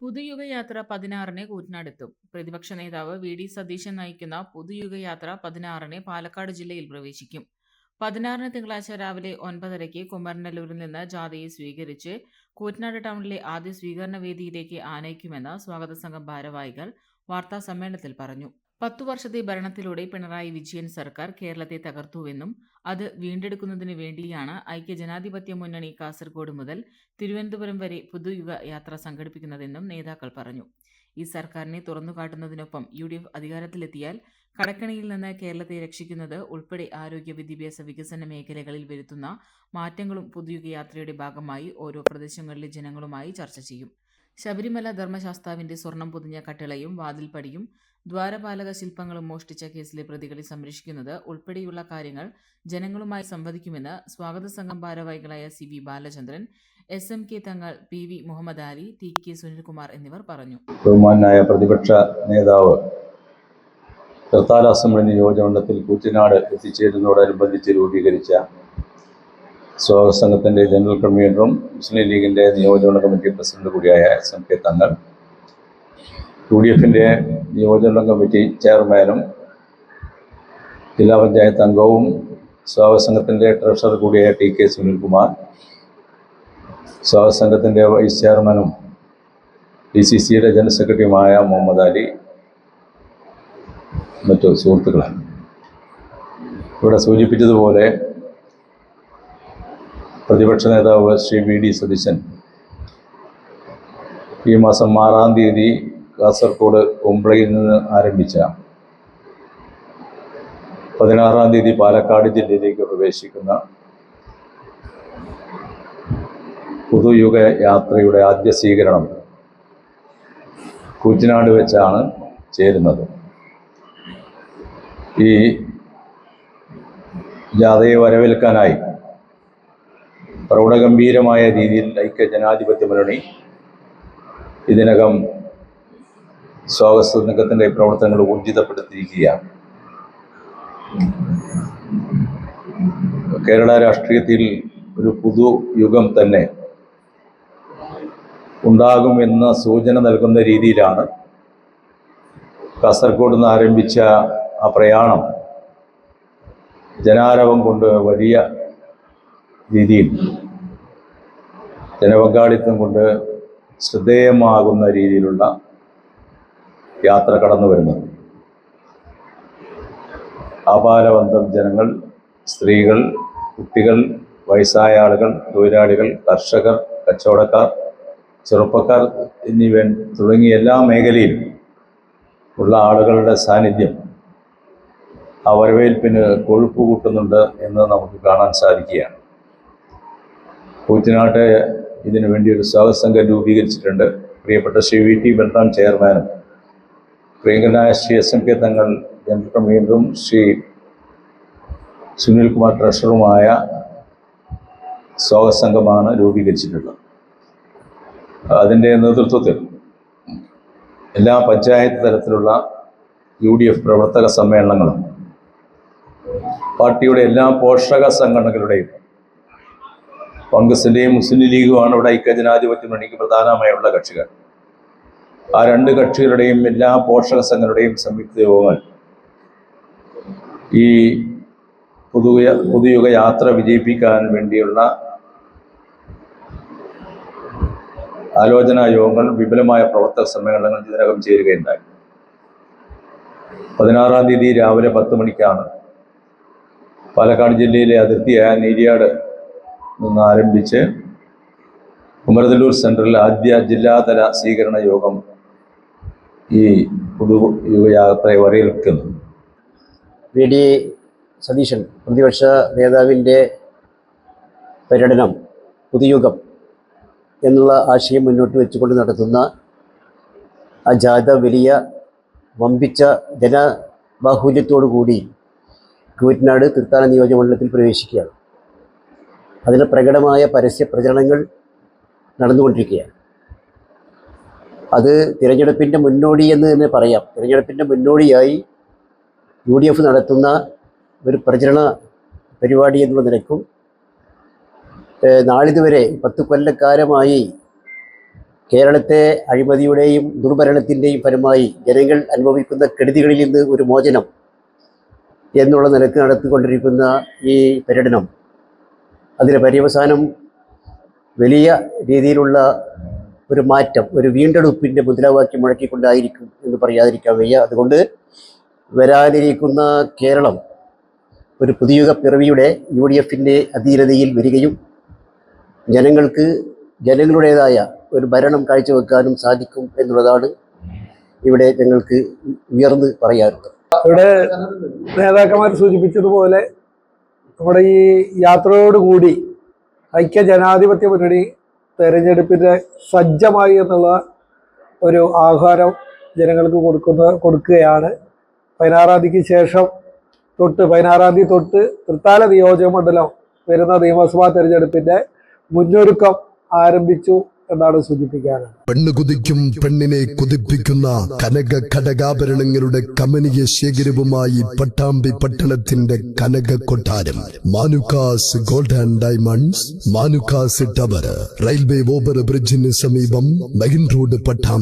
പുതുയുഗയാത്ര 16-ന് കൂറ്റനാടെത്തും. പ്രതിപക്ഷ നേതാവ് വി.ഡി. സതീശൻ നയിക്കുന്ന പുതുയുഗയാത്ര 16-ന് പാലക്കാട് ജില്ലയിൽ പ്രവേശിക്കും. 16-ന് തിങ്കളാഴ്ച രാവിലെ 9:30-ക്ക് കുമരനെല്ലൂരിൽ നിന്ന് ജാഥയെ സ്വീകരിച്ച് കൂറ്റനാട് ടൗണിലെ ആദ്യ സ്വീകരണ വേദിയിലേക്ക് ആനയിക്കുമെന്ന് സ്വാഗതസംഘം ഭാരവാഹികൾ വാർത്താസമ്മേളനത്തിൽ പറഞ്ഞു. 10 വർഷത്തെ ഭരണത്തിലൂടെ പിണറായി വിജയൻ സർക്കാർ കേരളത്തെ തകർത്തുവെന്നും അത് വീണ്ടെടുക്കുന്നതിന് വേണ്ടിയാണ് ഐക്യജനാധിപത്യ മുന്നണി കാസർഗോഡ് മുതൽ തിരുവനന്തപുരം വരെ പുതുയുഗ യാത്ര സംഘടിപ്പിക്കുന്നതെന്നും നേതാക്കൾ പറഞ്ഞു. ഈ സർക്കാരിനെ തുറന്നുകാട്ടുന്നതിനൊപ്പം UDF അധികാരത്തിലെത്തിയാൽ കടക്കെണിയിൽ നിന്ന് കേരളത്തെ രക്ഷിക്കുന്നത് ഉൾപ്പെടെ ആരോഗ്യ, വിദ്യാഭ്യാസ, വികസന മേഖലകളിൽ വരുത്തുന്ന മാറ്റങ്ങളും പുതുയുഗ യാത്രയുടെ ഭാഗമായി ഓരോ പ്രദേശങ്ങളിലെ ജനങ്ങളുമായി ചർച്ച ചെയ്യും. ശബരിമല ധർമ്മശാസ്താവിന്റെ സ്വർണം പൊതിഞ്ഞ കട്ടിളയും വാതിൽപ്പടിയും ദ്വാരപാലക ശില്പങ്ങളും മോഷ്ടിച്ച കേസിലെ പ്രതികളെ സംരക്ഷിക്കുന്നത് ഉൾപ്പെടെയുള്ള കാര്യങ്ങൾ ജനങ്ങളുമായി സംവദിക്കുമെന്ന് സ്വാഗതസംഘം ഭാരവാഹികളായ CB ബാലചന്ദ്രൻ, SMK തങ്ങൾ, PV മുഹമ്മദ് അലി, TK സുനിൽകുമാർ എന്നിവർ പറഞ്ഞു. ബഹുമാനായ പ്രതിപക്ഷ നേതാവ് തൃത്താല അസംബ്ലി നിയോജകമണ്ഡലത്തിൽ കൂറ്റനാട് എത്തിച്ചേരുന്നതോടനുബന്ധിച്ച് രൂപീകരിച്ച സ്വാഗത സംഘത്തിൻ്റെ ജനറൽ കൺവീനറും മുസ്ലിം ലീഗിൻ്റെ നിയോജക കമ്മിറ്റി പ്രസിഡന്റ് കൂടിയായ SMK തങ്ങൾ, UDFിൻ്റെ നിയോജക കമ്മിറ്റി ചെയർമാനും ജില്ലാ പഞ്ചായത്ത് അംഗവും സ്വാഗത സംഘത്തിൻ്റെ ട്രഷറർ കൂടിയായ TK സുനിൽകുമാർ, സ്വാഗത സംഘത്തിൻ്റെ വൈസ് ചെയർമാനും DCCയുടെ ജനറൽ സെക്രട്ടറിയുമായ മുഹമ്മദ് അലി, മറ്റു സുഹൃത്തുക്കളാണ്. ഇവിടെ സൂചിപ്പിച്ചതുപോലെ പ്രതിപക്ഷ നേതാവ് ശ്രീ വി.ഡി. സതീശൻ ഈ മാസം 6-ാം തീയതി കാസർഗോഡ് കുമ്പളയിൽ നിന്ന് ആരംഭിച്ച 16-ാം തീയതി പാലക്കാട് ജില്ലയിലേക്ക് പ്രവേശിക്കുന്ന പുതുയുഗ യാത്രയുടെ ആദ്യ സ്വീകരണം കൂറ്റനാട് വെച്ചാണ് ചേരുന്നത്. ഈ ജാഥയെ വരവേൽക്കാനായി പ്രൗഢഗംഭീരമായ രീതിയിൽ ഐക്യജനാധിപത്യ മുന്നണി ഇതിനകം സ്വാഗത സംഘത്തിൻ്റെ പ്രവർത്തനങ്ങൾ ഊർജിതപ്പെടുത്തിയിരിക്കുകയാണ്. കേരള രാഷ്ട്രീയത്തിൽ ഒരു പുതുയുഗം തന്നെ ഉണ്ടാകുമെന്ന സൂചന നൽകുന്ന രീതിയിലാണ് കാസർഗോഡ് നിന്ന് ആരംഭിച്ച ആ പ്രയാണം ജനാരവം കൊണ്ട് വലിയ രീതിയിൽ ജനപങ്കാളിത്തം കൊണ്ട് ശ്രദ്ധേയമാകുന്ന രീതിയിലുള്ള യാത്ര കടന്നു വരുന്നത്. ആപാലവന്തം ജനങ്ങൾ, സ്ത്രീകൾ, കുട്ടികൾ, വയസ്സായ ആളുകൾ, തൊഴിലാളികൾ, കർഷകർ, കച്ചവടക്കാർ, ചെറുപ്പക്കാർ തുടങ്ങിയ എല്ലാ മേഖലയിലും ഉള്ള ആളുകളുടെ സാന്നിധ്യം ആ വരവേൽപ്പിന് കൊഴുപ്പ് കൂട്ടുന്നുണ്ട് എന്ന് നമുക്ക് കാണാൻ സാധിക്കുകയാണ്. കൂറ്റനാട്ട് ഇതിനു വേണ്ടി ഒരു സ്വാഗത സംഘം രൂപീകരിച്ചിട്ടുണ്ട്. പ്രിയപ്പെട്ട ശ്രീ VT ബൽറാം ചെയർമാനും പ്രിയങ്കരനായ ശ്രീ SMK തങ്ങൾ ജനറൽ കൺവീനറും ശ്രീ സുനിൽകുമാർ ട്രഷററുമായ സ്വാഗത സംഘമാണ് രൂപീകരിച്ചിട്ടുള്ളത്. അതിൻ്റെ നേതൃത്വത്തിൽ എല്ലാ പഞ്ചായത്ത് തലത്തിലുള്ള UDF പ്രവർത്തക സമ്മേളനങ്ങളും പാർട്ടിയുടെ എല്ലാ പോഷക സംഘടനകളുടെയും കോൺഗ്രസിൻ്റെയും മുസ്ലിം ലീഗുമാണ് ഇവിടെ ഐക്യജനാധിപത്യ മുന്നണിക്ക് പ്രധാനമായുള്ള കക്ഷികൾ. ആ രണ്ട് കക്ഷികളുടെയും എല്ലാ പോഷക സംഘടനയുടെയും സംയുക്ത യോഗങ്ങൾ ഈ പുതുയുഗ യാത്ര വിജയിപ്പിക്കാൻ വേണ്ടിയുള്ള ആലോചനാ യോഗങ്ങൾ, വിപുലമായ പ്രവർത്തക സമ്മേളനങ്ങൾ ഇതിനകം ചേരുകയുണ്ടായി. 16-ാം തീയതി രാവിലെ 10 മണിക്കാണ് പാലക്കാട് ജില്ലയിലെ അതിർത്തിയായ നീലിയാട് നിന്ന് ആരംഭിച്ച് കുമരനെല്ലൂർ സെൻട്രൽ ആദ്യ ജില്ലാതല സ്വീകരണ യോഗം ഈ പുതുയുഗയാത്രയെ വരവേൽക്കുന്നു. വി.ഡി. സതീശൻ പ്രതിപക്ഷ നേതാവിൻ്റെ പര്യടനം പുതുയുഗം എന്നുള്ള ആശയം മുന്നോട്ട് വെച്ചുകൊണ്ട് നടത്തുന്ന ആ ജാഥ വലിയ വമ്പിച്ച ജനബാഹുല്യത്തോടു കൂടി കൂറ്റനാട് തൃത്താല നിയോജകമണ്ഡലത്തിൽ പ്രവേശിക്കുകയാണ്. അതിന് പ്രകടമായ പരസ്യ പ്രചരണങ്ങൾ നടന്നുകൊണ്ടിരിക്കുകയാണ്. അത് തിരഞ്ഞെടുപ്പിൻ്റെ മുന്നോടി എന്ന് തന്നെ പറയാം. തിരഞ്ഞെടുപ്പിൻ്റെ മുന്നോടിയായി UDF നടത്തുന്ന ഒരു പ്രചരണ പരിപാടി എന്നുള്ള നിലക്കും നാളിതുവരെ 10 കൊല്ലക്കാലമായി കേരളത്തെ അഴിമതിയുടെയും ദുർഭരണത്തിൻ്റെയും ഫലമായി ജനങ്ങൾ അനുഭവിക്കുന്ന കെടുതികളിൽ നിന്ന് ഒരു മോചനം എന്നുള്ള നിലക്ക് നടത്തിക്കൊണ്ടിരിക്കുന്ന ഈ പര്യടനം, അതിൻ്റെ പര്യവസാനം വലിയ രീതിയിലുള്ള ഒരു മാറ്റം, ഒരു വീണ്ടെടുപ്പിൻ്റെ മുദ്രാവാക്യം മുഴക്കിക്കൊണ്ടായിരിക്കും എന്ന് പറയാതിരിക്കാൻ വയ്യ. അതുകൊണ്ട് വരാനിരിക്കുന്ന കേരളം ഒരു പുതിയുഗ പിറവിയുടെ UDFൻ്റെ അധീനതയിൽ വരികയും ജനങ്ങൾക്ക് ജനങ്ങളുടേതായ ഒരു ഭരണം കാഴ്ചവെക്കാനും സാധിക്കും എന്നുള്ളതാണ് ഇവിടെ ഞങ്ങൾക്ക് ഉയർന്ന് പറയാറുള്ളത്. ഇവിടെ നേതാക്കന്മാർ സൂചിപ്പിച്ചതുപോലെ നമ്മുടെ ഈ യാത്രയോടുകൂടി ഐക്യ ജനാധിപത്യ മുന്നണി തെരഞ്ഞെടുപ്പിൻ്റെ സജ്ജമായി എന്നുള്ള ഒരു ആഹ്വാനം ജനങ്ങൾക്ക് കൊടുക്കുകയാണ്. 16-ാം തീയതിക്ക് ശേഷം 16-ാം തീയതി തൊട്ട് തൃത്താല നിയോജക മണ്ഡലം വരുന്ന നിയമസഭാ തെരഞ്ഞെടുപ്പിൻ്റെ മുന്നൊരുക്കം ആരംഭിച്ചു എന്നാണ് സൂചിപ്പിക്കാറ്. പെണ്ണ് കുതിക്കും പെണ്ണിനെ കുതിപ്പിക്കുന്ന കനക ഘടകാഭരണങ്ങളുടെ കമനീയ ശേഖരവുമായി പട്ടാമ്പി പട്ടണത്തിന്റെ കനക കൊട്ടാരം Manukkas gold and diamonds, Manukkas tower, railway over ബ്രിഡ്ജിന് സമീപം മെയിൻ റോഡ്, പട്ടാമ്പി.